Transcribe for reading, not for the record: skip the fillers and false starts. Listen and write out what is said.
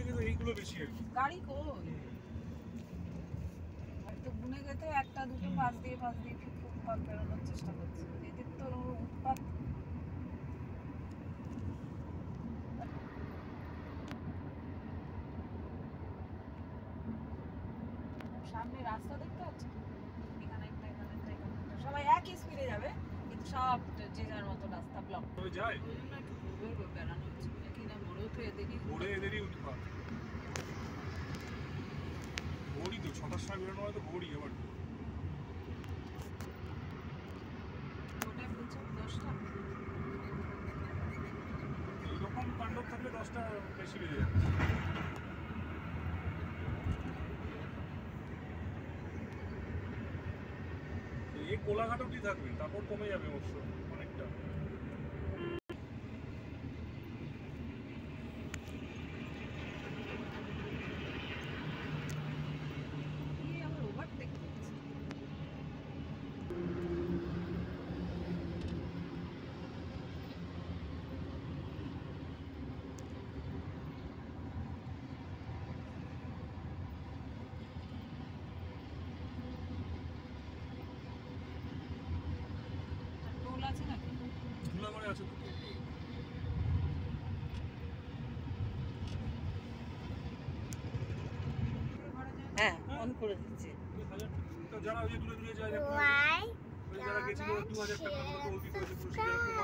থেকে তো এইগুলো বেশি আর কি। গাড়ি কই তো গুনে গেতে একটা দুটো পাশ দিয়ে ফুটপাত বেরোনোর চেষ্টা করছে এদের তো উৎপাত। সামনে রাস্তা দেখতে পাচ্ছি এখানে একটা সবাই একই স্পিডে যাবে কিন্তু সব যে যার মতো রাস্তা ব্লক তবে যায় একটু ঘুরবে বেড়ানো হচ্ছে কিনা মোড়েও তো এদেরই উৎপাত। ভোরই তো 6টার সময় বেরোনো হয় তো ভোরই আবার ওটাই বলছে 10টা এইরকম কাণ্ড থাকলে 10টা বেশি বেজে যাবে। এই কোলাঘাট অব্দি থাকবে তারপর কমে যাবে অবশ্য অনেকটা। আমার ওভারটেক করছে টোল আছে নাকি ধুলাগড়ে আছে তো। হ্যাঁ অন করে দিচ্ছি যারা ওই দূরে দূরে যায় যারা গেছিল 2000 টাকা করে দিতে হয়েছে পুরো